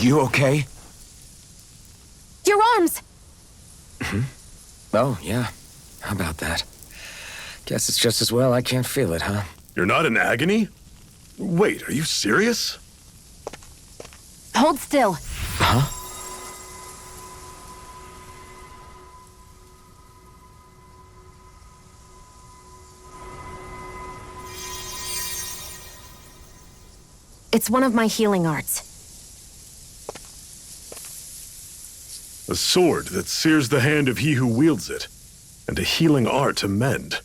You okay? Your arms! Oh, yeah. How about that? Guess it's just as well I can't feel it, huh? You're not in agony? Wait, are you serious? Hold still. Huh? It's one of my healing arts. A sword that sears the hand of he who wields it, and a healing art to mend.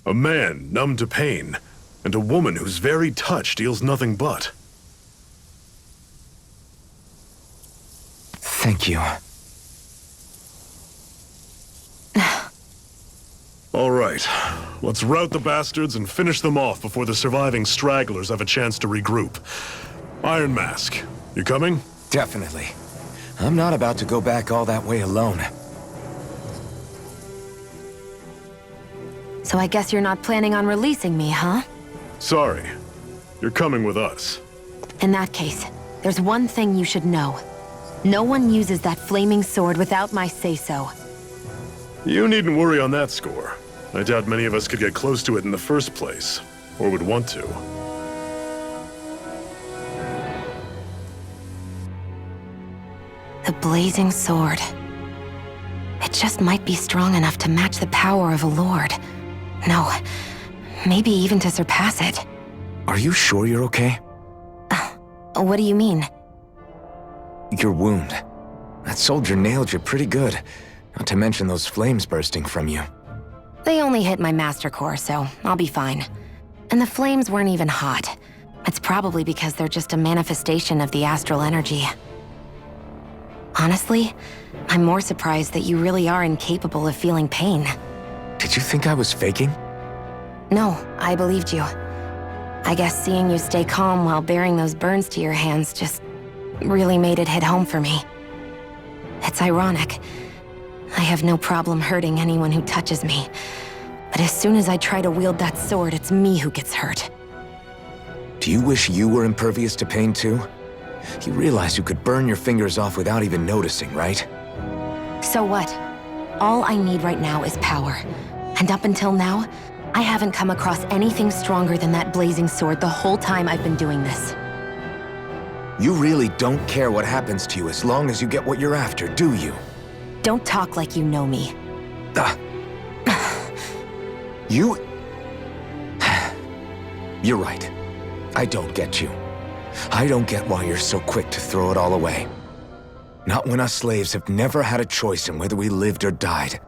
A man numb to pain, and a woman whose very touch deals nothing but. Thank you. All right, let's rout the bastards and finish them off before the surviving stragglers have a chance to regroup. Iron Mask, you coming? Definitely. I'm not about to go back all that way alone. So I guess you're not planning on releasing me, huh? Sorry, you're coming with us. In that case, there's one thing you should know. No one uses that flaming sword without my say-so. You needn't worry on that score. I doubt many of us could get close to it in the first place, or would want to. The blazing sword. It just might be strong enough to match the power of a lord. No, maybe even to surpass it. Are you sure you're okay? What do you mean? Your wound. That soldier nailed you pretty good. Not to mention those flames bursting from you. They only hit my master core, so I'll be fine. And the flames weren't even hot. It's probably because they're just a manifestation of the astral energy. Honestly, I'm more surprised that you really are incapable of feeling pain. Did you think I was faking? No, I believed you. I guess seeing you stay calm while bearing those burns to your hands just really made it hit home for me. It's ironic. I have no problem hurting anyone who touches me. But as soon as I try to wield that sword, it's me who gets hurt. Do you wish you were impervious to pain too? You realize you could burn your fingers off without even noticing, right? So what? All I need right now is power. And up until now, I haven't come across anything stronger than that blazing sword the whole time I've been doing this. You really don't care what happens to you as long as you get what you're after, do you? Don't talk like you know me. You... You're right. I don't get you. I don't get why you're so quick to throw it all away. Not when us slaves have never had a choice in whether we lived or died.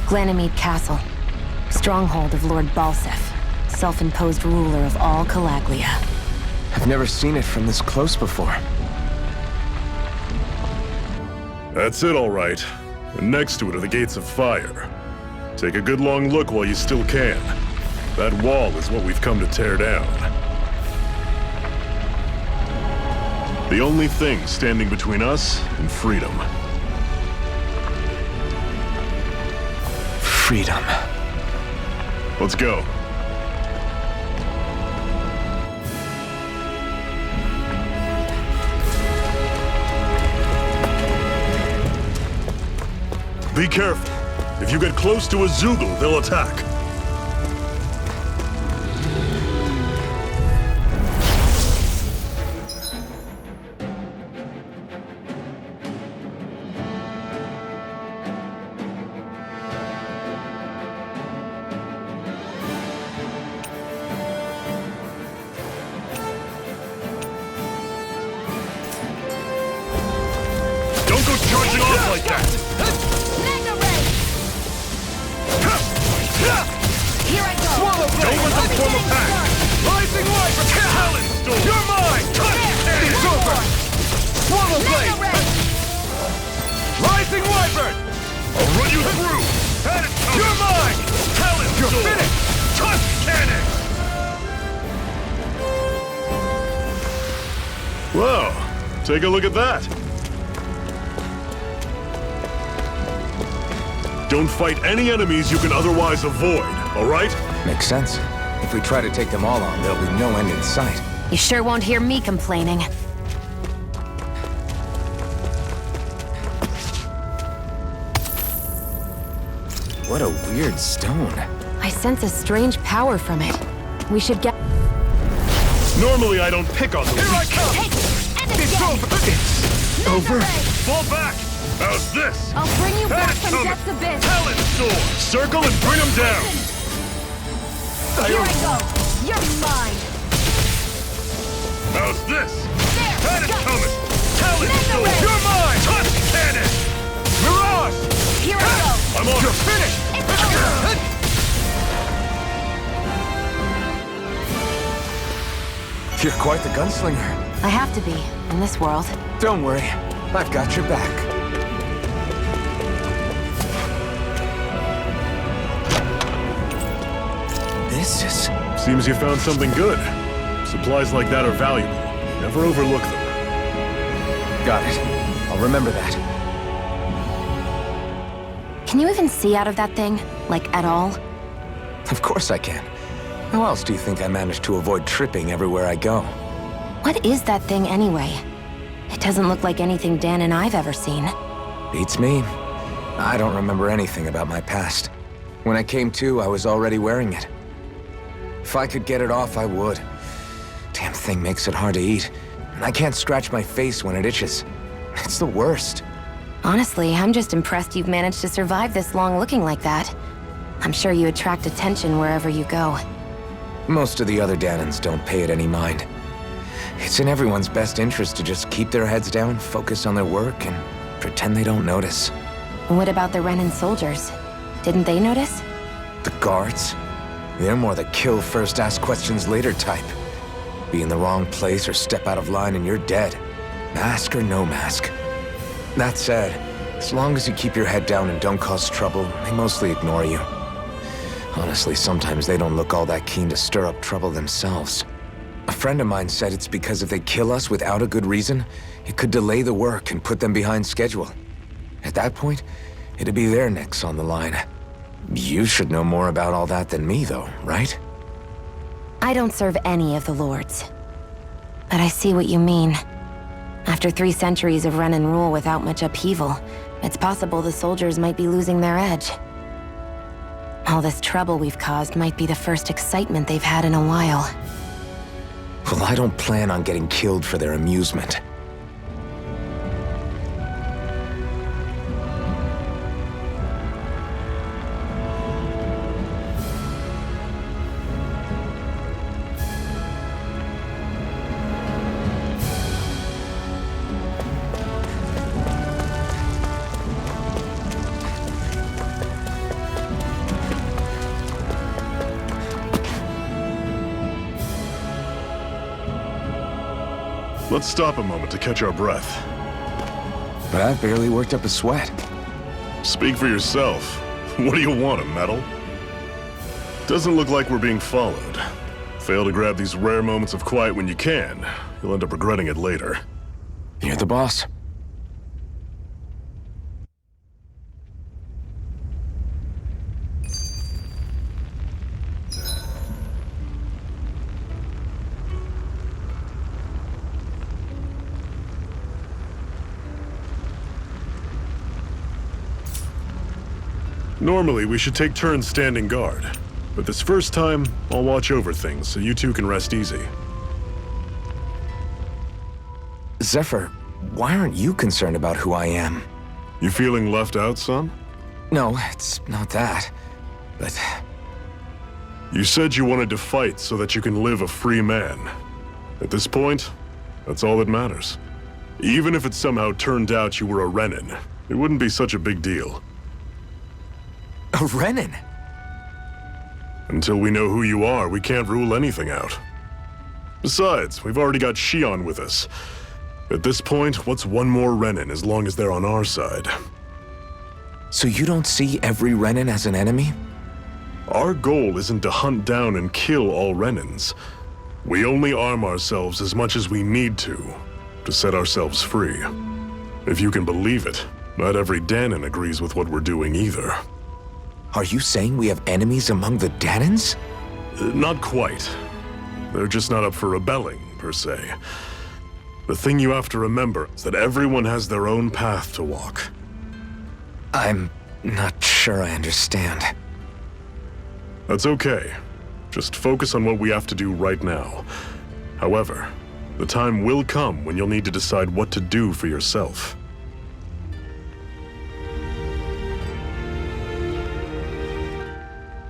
Ganymede Castle, stronghold of Lord Balsef, self-imposed ruler of all Calaglia. I've never seen it from this close before. That's it, all right. And next to it are the gates of fire. Take a good long look while you still can. That wall is what we've come to tear down. The only thing standing between us and freedom. Freedom. Let's go. Be careful. If you get close to a Zoogle, they'll attack. Don't go charging off like that! Here I go! Swallow blade! Don't let them form a pack! Rising light! Talon storm! You're mine! It's over! Swallow blade! Rising wyvern! I'll run you through! You're mine! Talon storm! You're finished! Tusk cannon! Whoa! Take a look at that! Don't fight any enemies you can otherwise avoid, all right? Makes sense. If we try to take them all on, there'll be no end in sight. You sure won't hear me complaining. What a weird stone. I sense a strange power from it. We should get... Normally I don't pick on the Here I weak. come! It's over. It's over. Fall back! How's this? I'll bring you back That's from coming. Death's Abyss! Talon sword! Circle and bring them down! Here I go! You're mine! How's this? There! That is Got it. coming! Talon Mega sword! ray. You're mine! Tusk cannon! Mirage! Here I go! I'm on! You're finished! It's over! You're quite the gunslinger. I have to be, in this world. Don't worry. I've got your back. This is... Seems you found something good. Supplies like that are valuable. Never overlook them. Got it. I'll remember that. Can you even see out of that thing? Like, at all? Of course I can. How else do you think I managed to avoid tripping everywhere I go? What is that thing anyway? It doesn't look like anything Dan and I've ever seen. Beats me. I don't remember anything about my past. When I came to, I was already wearing it. If I could get it off, I would. Damn thing makes it hard to eat. And I can't scratch my face when it itches. It's the worst. Honestly, I'm just impressed you've managed to survive this long looking like that. I'm sure you attract attention wherever you go. Most of the other Dahnans don't pay it any mind. It's in everyone's best interest to just keep their heads down, focus on their work, and pretend they don't notice. What about the Renan soldiers? Didn't they notice? The guards? They're more the kill first, ask questions later type. Be in the wrong place or step out of line and you're dead. Mask or no mask. That said, as long as you keep your head down and don't cause trouble, they mostly ignore you. Honestly, sometimes they don't look all that keen to stir up trouble themselves. A friend of mine said it's because if they kill us without a good reason, it could delay the work and put them behind schedule. At that point, it'd be their necks on the line. You should know more about all that than me, though, right? I don't serve any of the lords. But I see what you mean. After 3 centuries of Renan rule without much upheaval, it's possible the soldiers might be losing their edge. All this trouble we've caused might be the first excitement they've had in a while. Well, I don't plan on getting killed for their amusement. Let's stop a moment to catch our breath. But I've barely worked up a sweat. Speak for yourself. What do you want, a medal? Doesn't look like we're being followed. Fail to grab these rare moments of quiet when you can. You'll end up regretting it later. You're the boss. Normally, we should take turns standing guard. But this first time, I'll watch over things so you two can rest easy. Zephyr, why aren't you concerned about who I am? You feeling left out, son? No, it's not that. But You said you wanted to fight so that you can live a free man. At this point, that's all that matters. Even if it somehow turned out you were a Renan, it wouldn't be such a big deal. a Renan? Until we know who you are, we can't rule anything out. Besides, we've already got Xion with us. At this point, what's one more Renan as long as they're on our side? So you don't see every Renan as an enemy? Our goal isn't to hunt down and kill all Renans. We only arm ourselves as much as we need to set ourselves free. If you can believe it, not every Dahnan agrees with what we're doing either. Are you saying we have enemies among the Dahnans? Not quite. They're just not up for rebelling, per se. The thing you have to remember is that everyone has their own path to walk. I'm not sure I understand. That's okay. Just focus on what we have to do right now. However, the time will come when you'll need to decide what to do for yourself.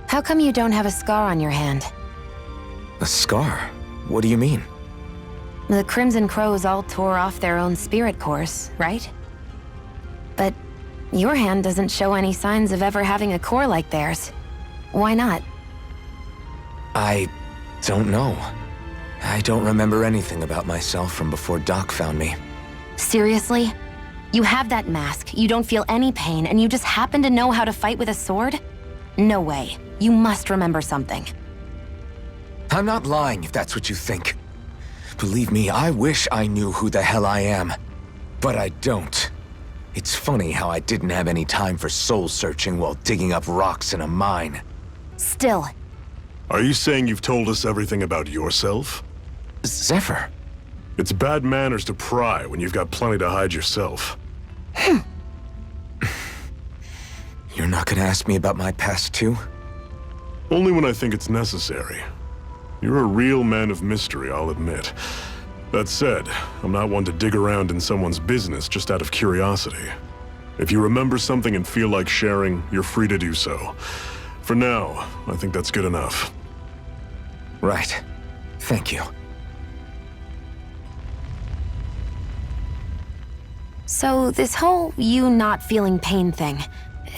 How come you don't have a scar on your hand? A scar? What do you mean? The Crimson Crows all tore off their own spirit cores, right? But your hand doesn't show any signs of ever having a core like theirs. Why not? I don't know. I don't remember anything about myself from before Doc found me. Seriously? You have that mask, you don't feel any pain, and you just happen to know how to fight with a sword? No way. You must remember something. I'm not lying if that's what you think. Believe me, I wish I knew who the hell I am. But I don't. It's funny how I didn't have any time for soul searching while digging up rocks in a mine. Still. Are you saying you've told us everything about yourself? Zephyr. It's bad manners to pry when you've got plenty to hide yourself. You're not gonna ask me about my past too? Only when I think it's necessary. You're a real man of mystery, I'll admit. That said, I'm not one to dig around in someone's business just out of curiosity. If you remember something and feel like sharing, you're free to do so. For now, I think that's good enough. Right. Thank you. So this whole you not feeling pain thing,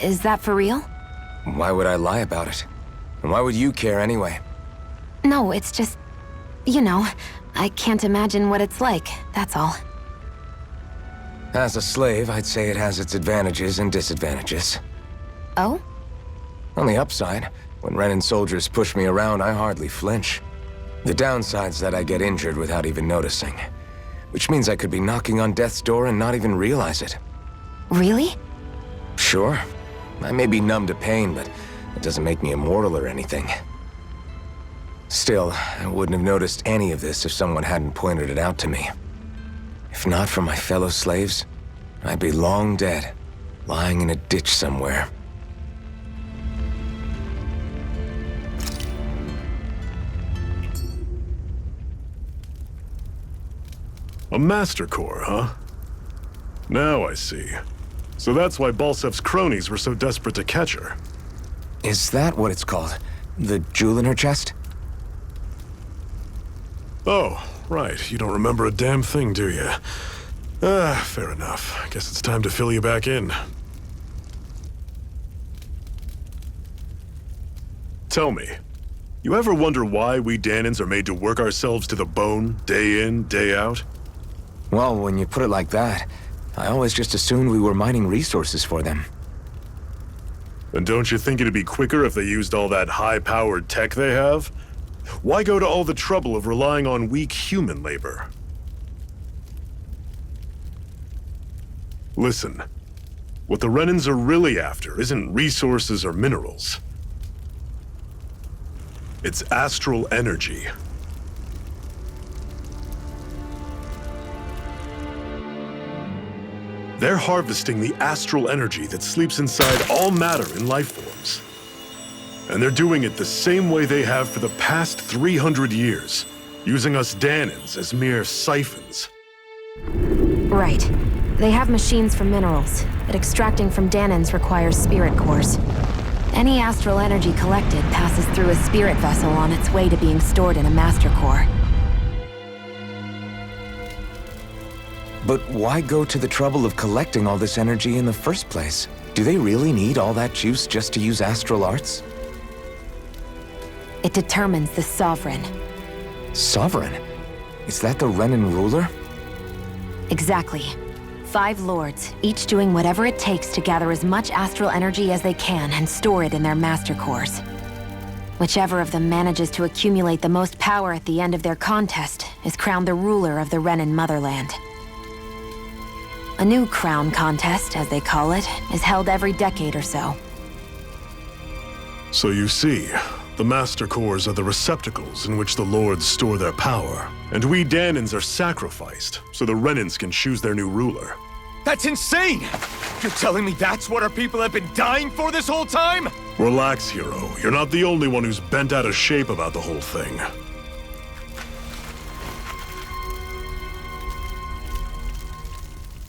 is that for real? Why would I lie about it? And why would you care anyway? No, it's just, you know, I can't imagine what it's like, that's all. As a slave, I'd say it has its advantages and disadvantages. Oh? On the upside, when Renan soldiers push me around, I hardly flinch. The downside's that I get injured without even noticing. Which means I could be knocking on death's door and not even realize it. Really? Sure. I may be numb to pain, but it doesn't make me immortal or anything. Still, I wouldn't have noticed any of this if someone hadn't pointed it out to me. If not for my fellow slaves, I'd be long dead, lying in a ditch somewhere. A Master Core, huh? Now I see. So that's why Balsef's cronies were so desperate to catch her. Is that what it's called? The jewel in her chest? Oh, right. You don't remember a damn thing, do you? Fair enough. I guess it's time to fill you back in. Tell me, you ever wonder why we Dahnans are made to work ourselves to the bone, day in, day out? Well, when you put it like that, I always just assumed we were mining resources for them. And don't you think it'd be quicker if they used all that high-powered tech they have? Why go to all the trouble of relying on weak human labor? Listen, what the Renans are really after isn't resources or minerals. It's astral energy. They're harvesting the astral energy that sleeps inside all matter in life forms. And they're doing it the same way they have for the past 300 years, using us Dahnans as mere siphons. Right. They have machines for minerals, but extracting from Dahnans requires spirit cores. Any astral energy collected passes through a spirit vessel on its way to being stored in a master core. But why go to the trouble of collecting all this energy in the first place? Do they really need all that juice just to use astral arts? It determines the Sovereign. Sovereign? Is that the Renan ruler? Exactly. 5 lords, each doing whatever it takes to gather as much astral energy as they can and store it in their master cores. Whichever of them manages to accumulate the most power at the end of their contest is crowned the ruler of the Renan motherland. A new crown contest, as they call it, is held every decade or so. So you see, the master cores are the receptacles in which the lords store their power. And we Dahnans are sacrificed, so the Renans can choose their new ruler. That's insane! You're telling me that's what our people have been dying for this whole time? Relax, hero. You're not the only one who's bent out of shape about the whole thing.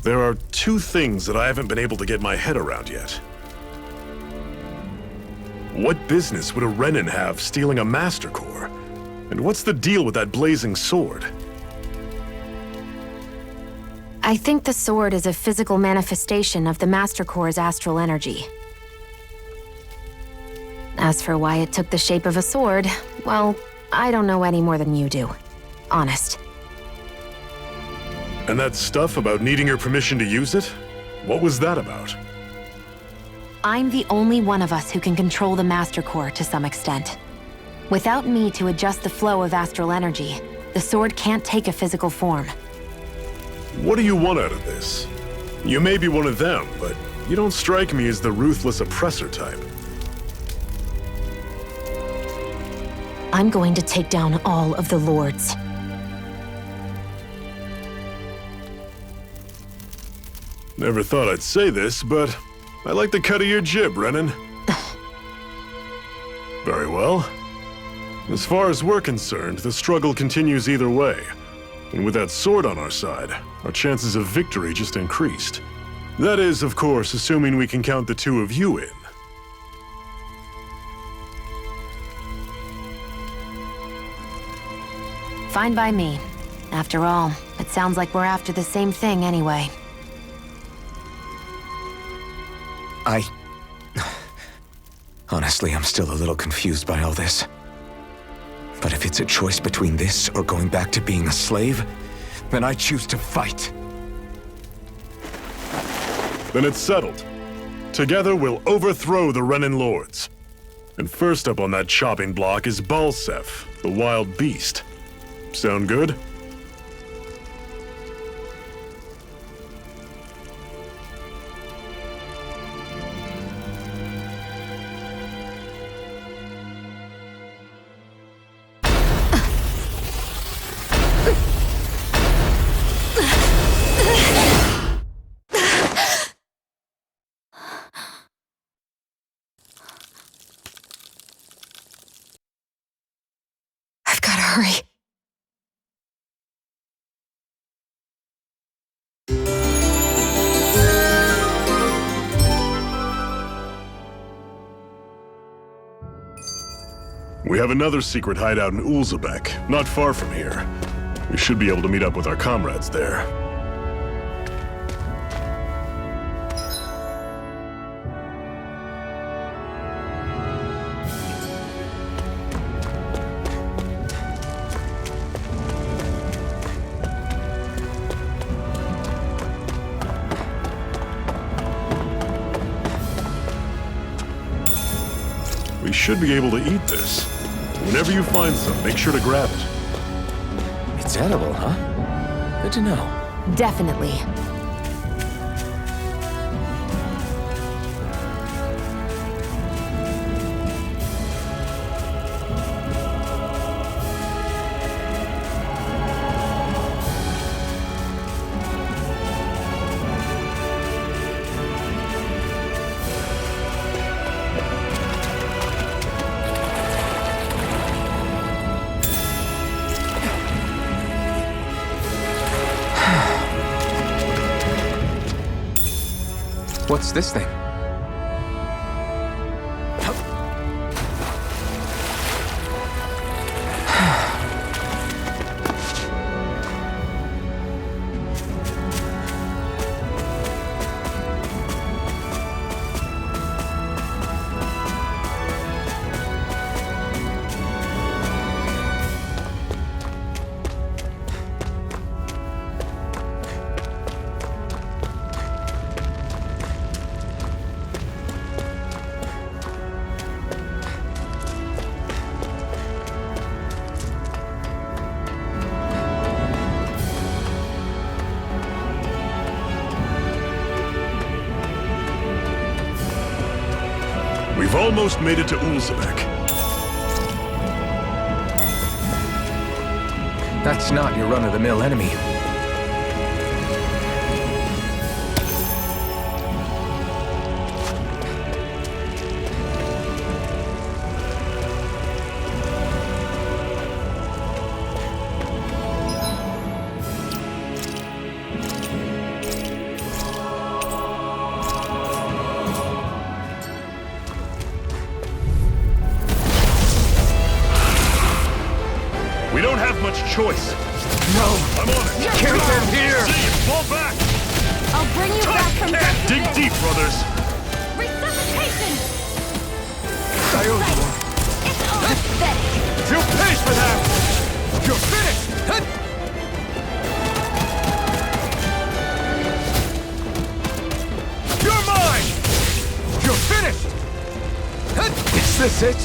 There are 2 things that I haven't been able to get my head around yet. What business would a Renan have stealing a master core? And what's the deal with that blazing sword? I think the sword is a physical manifestation of the master core's astral energy. As for why it took the shape of a sword, well, I don't know any more than you do. Honest. And that stuff about needing your permission to use it? What was that about? I'm the only one of us who can control the master core to some extent. Without me to adjust the flow of astral energy, the sword can't take a physical form. What do you want out of this? You may be one of them, but you don't strike me as the ruthless oppressor type. I'm going to take down all of the lords. Never thought I'd say this, but I like the cut of your jib, Renan. Very well. As far as we're concerned, the struggle continues either way. And with that sword on our side, our chances of victory just increased. That is, of course, assuming we can count the 2 of you in. Fine by me. After all, it sounds like we're after the same thing anyway. Honestly, I'm still a little confused by all this. But if it's a choice between this or going back to being a slave, then I choose to fight. Then it's settled. Together we'll overthrow the Renan lords. And first up on that chopping block is Balsef, the wild beast. Sound good? I've gotta hurry. We have another secret hideout in Ulzebek, not far from here. We should be able to meet up with our comrades there. We should be able to eat this. Whenever you find some, make sure to grab it. It's edible, huh? Good to know. Definitely. What's this thing? We've almost made it to Ulzebek. That's not your run-of-the-mill enemy. We don't have much choice. No! I'm on it. Carry them here! See you. Fall back! I'll bring you back from Can't death to dig this. deep, brothers. Resuscitation! I owe you one. It's over. Pathetic. You pays for that! You're finished! You're mine! You're finished! Is this it?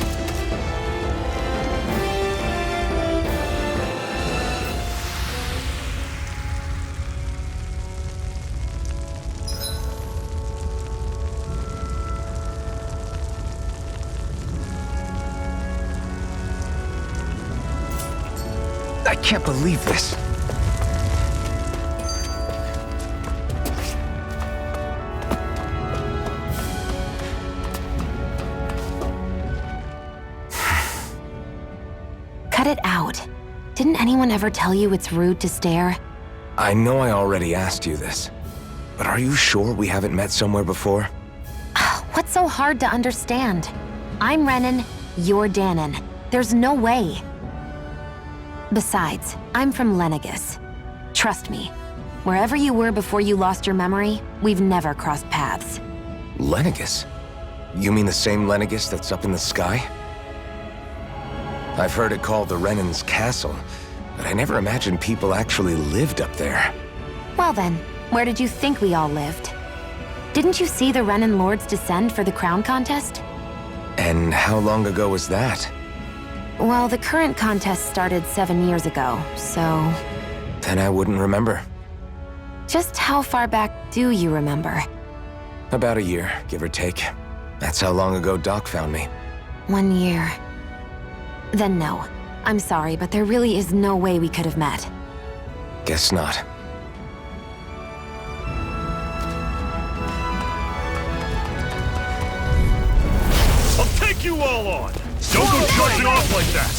I can't believe this. Cut it out. Didn't anyone ever tell you it's rude to stare? I know I already asked you this, but are you sure we haven't met somewhere before? What's so hard to understand? I'm Renan, you're Dahnan. There's no way. Besides, I'm from Lenegus. Trust me, wherever you were before you lost your memory, we've never crossed paths. Lenegus? You mean the same Lenegus that's up in the sky? I've heard it called the Renans' castle, but I never imagined people actually lived up there. Well then, where did you think we all lived? Didn't you see the Renan lords descend for the crown contest? And how long ago was that? Well, the current contest started 7 years ago, so... Then I wouldn't remember. Just how far back do you remember? About a year, give or take. That's how long ago Doc found me. 1 year. Then no. I'm sorry, but there really is no way we could have met. Guess not. I'll take you all on! Don't go charging off like that!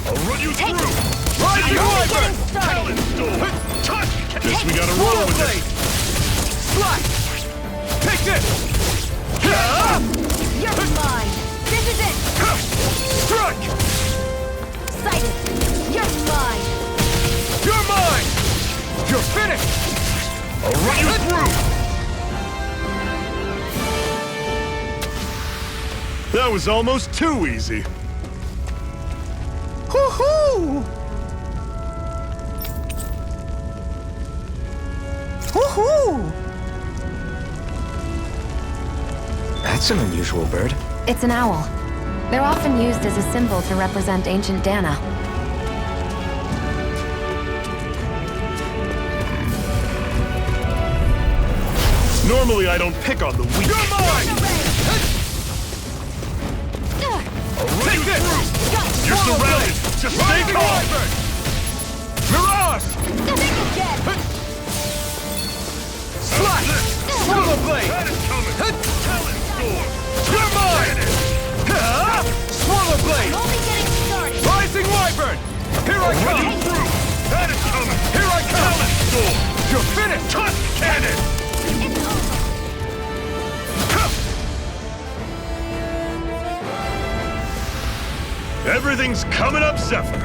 I'll run you through! Rising Wyvern! Talent Storm! Touch! Guess we gotta roll with it! Slash! Take this! You're mine. This is it. Strike! Sighted. You're mine. You're mine! You're finished! I'll run you through! That was almost too easy. Hoo-hoo! Hoo-hoo! That's an unusual bird. It's an owl. They're often used as a symbol to represent ancient Dahna. Normally I don't pick on the weak. You're mine! I'll run Take you this! through! You're surrounded! Just stay Rising calm! Wyvern! Mirage! Slash! Swallow blade! That is coming! Talent Storm! You're mine! Swallow blade! Only getting started. Rising Wyvern! Here I Run you come! through! That is coming! Here I come! Talent Storm! You're finished! Touch cannon! It's over. Everything's coming up, Zephyr.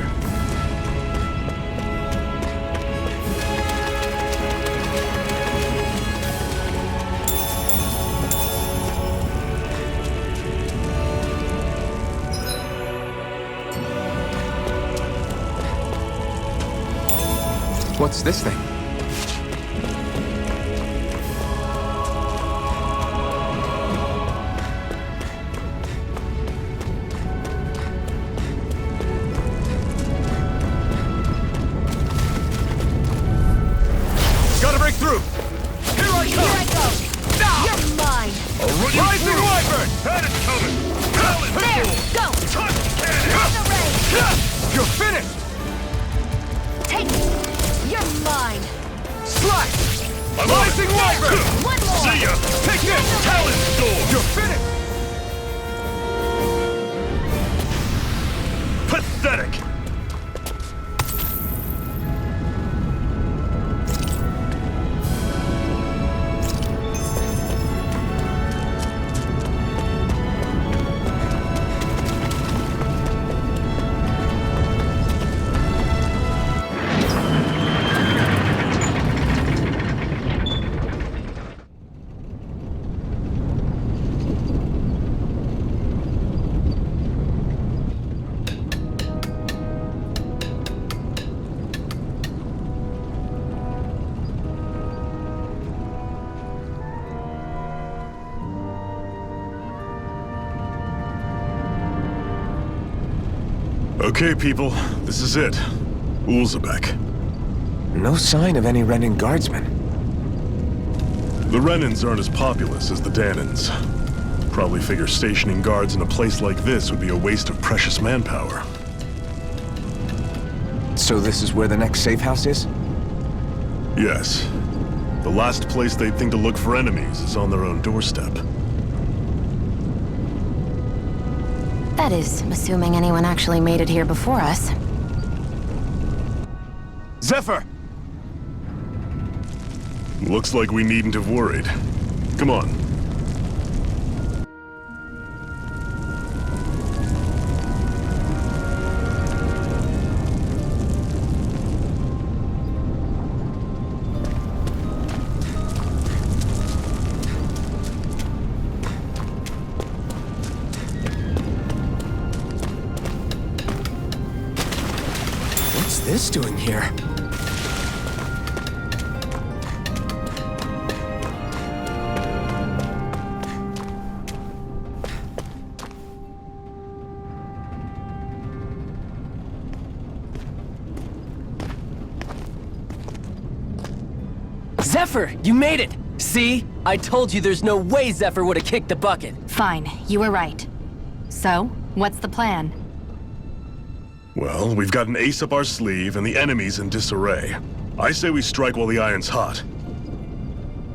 What's this thing? Gotta break through. Here I Here come. I go! You're mine! Rising Wyvern. That is coming. There! Go! Touch cannon. Ring the rain! You're finished! Take it! You're mine! Slash! I'm Rising on it. Wyvern! One more! See ya. Take this! Talon Storm. You're finished! Pathetic. Okay, people, this is it. Ulzebek. No sign of any Renan guardsmen. The Renans aren't as populous as the Dahnans. Probably figure stationing guards in a place like this would be a waste of precious manpower. So this is where the next safe house is? Yes. The last place they'd think to look for enemies is on their own doorstep. That is, assuming anyone actually made it here before us. Zephyr! Looks like we needn't have worried. Come on. What's this doing here? Zephyr, you made it! See? I told you there's no way Zephyr would have kicked the bucket. Fine, you were right. So, what's the plan? Well, we've got an ace up our sleeve and the enemy's in disarray. I say we strike while the iron's hot.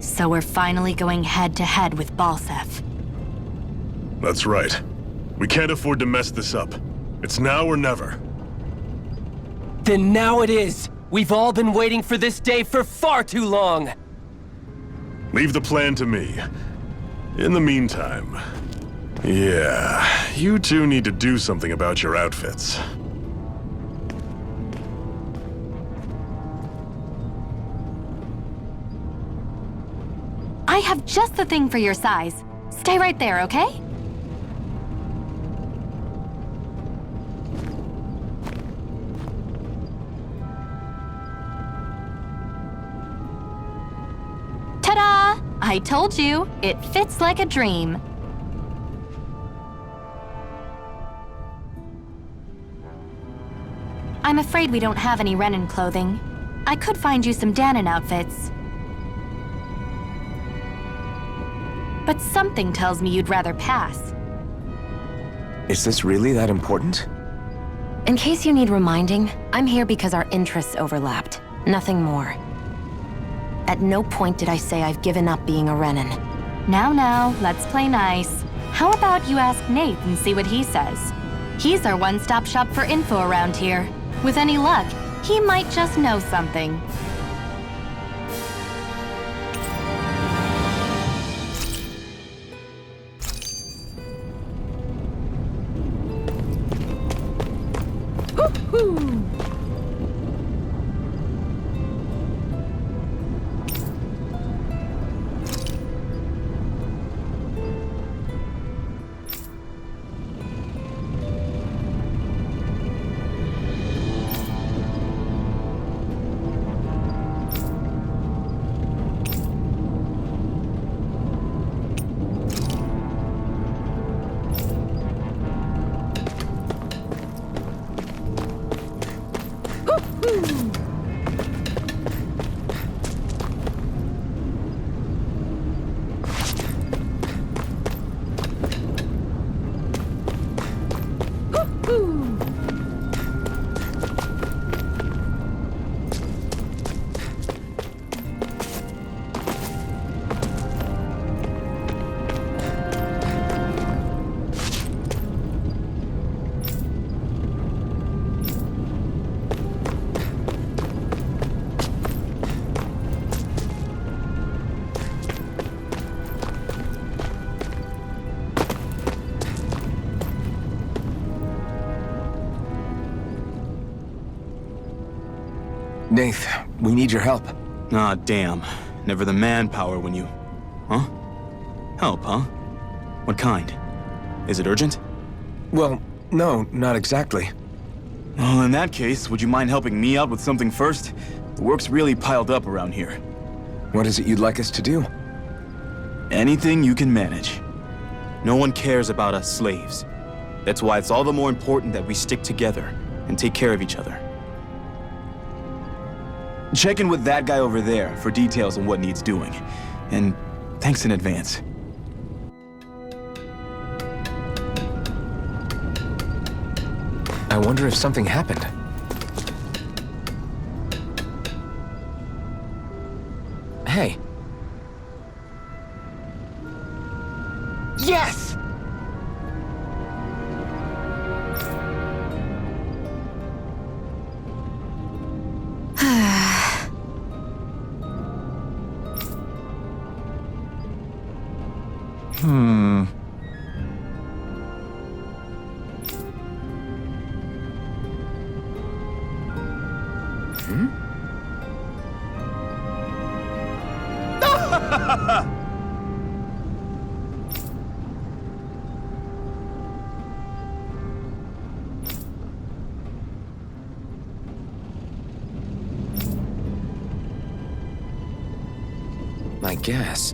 So we're finally going head-to-head with Balsef. That's right. We can't afford to mess this up. It's now or never. Then now it is! We've all been waiting for this day for far too long! Leave the plan to me. In the meantime... Yeah, you two need to do something about your outfits. I have just the thing for your size. Stay right there, okay? Ta-da! I told you, it fits like a dream. I'm afraid we don't have any Renan clothing. I could find you some Dahnan outfits. But something tells me you'd rather pass. Is this really that important? In case you need reminding, I'm here because our interests overlapped. Nothing more. At no point did I say I've given up being a Renan. Now, let's play nice. How about you ask Nate and see what he says? He's our one-stop shop for info around here. With any luck, he might just know something. Nath, we need your help. Ah, damn. Never the manpower when you... Huh? Help, huh? What kind? Is it urgent? Well, no, not exactly. Well, in that case, would you mind helping me out with something first? The work's really piled up around here. What is it you'd like us to do? Anything you can manage. No one cares about us slaves. That's why it's all the more important that we stick together and take care of each other. Check in with that guy over there for details on what needs doing. And thanks in advance. I wonder if something happened. Hey. Yes! I guess.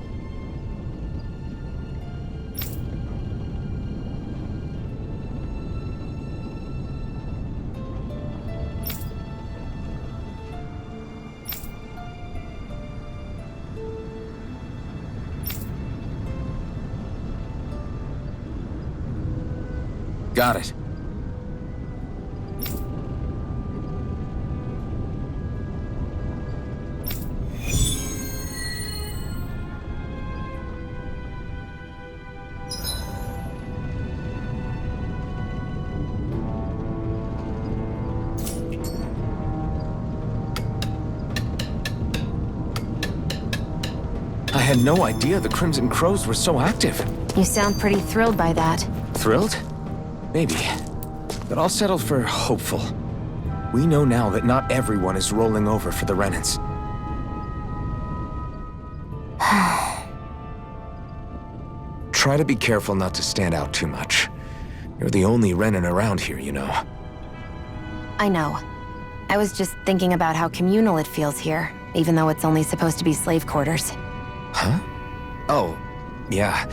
Got it. I had no idea the Crimson Crows were so active. You sound pretty thrilled by that. Thrilled? Maybe. But I'll settle for hopeful. We know now that not everyone is rolling over for the Renans. Try to be careful not to stand out too much. You're the only Renan around here, you know. I know. I was just thinking about how communal it feels here, even though it's only supposed to be slave quarters. Huh? Oh, yeah.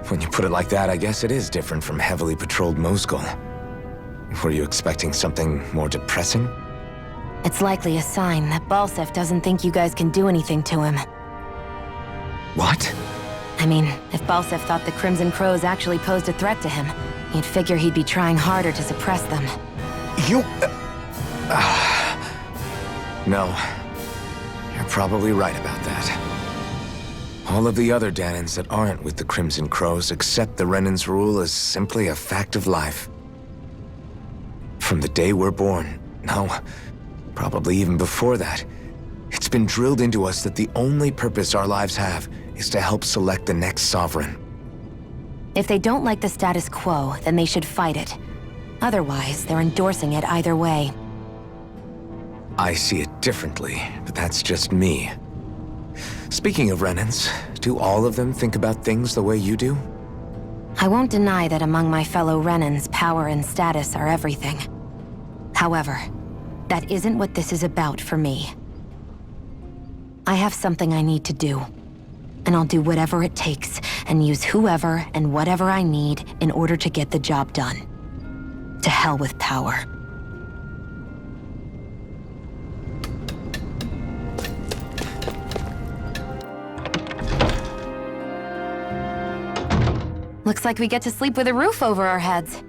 When you put it like that, I guess it is different from heavily patrolled Mosgul. Were you expecting something more depressing? It's likely a sign that Balsef doesn't think you guys can do anything to him. What? I mean, if Balsef thought the Crimson Crows actually posed a threat to him, you'd figure he'd be trying harder to suppress them. You... No. You're probably right about that. All of the other Dahnans that aren't with the Crimson Crows accept the Renan's rule as simply a fact of life. From the day we're born, no, probably even before that, it's been drilled into us that the only purpose our lives have is to help select the next sovereign. If they don't like the status quo, then they should fight it. Otherwise, they're endorsing it either way. I see it differently, but that's just me. Speaking of Renans, do all of them think about things the way you do? I won't deny that among my fellow Renans, power and status are everything. However, that isn't what this is about for me. I have something I need to do, and I'll do whatever it takes and use whoever and whatever I need in order to get the job done. To hell with power. Looks like we get to sleep with a roof over our heads.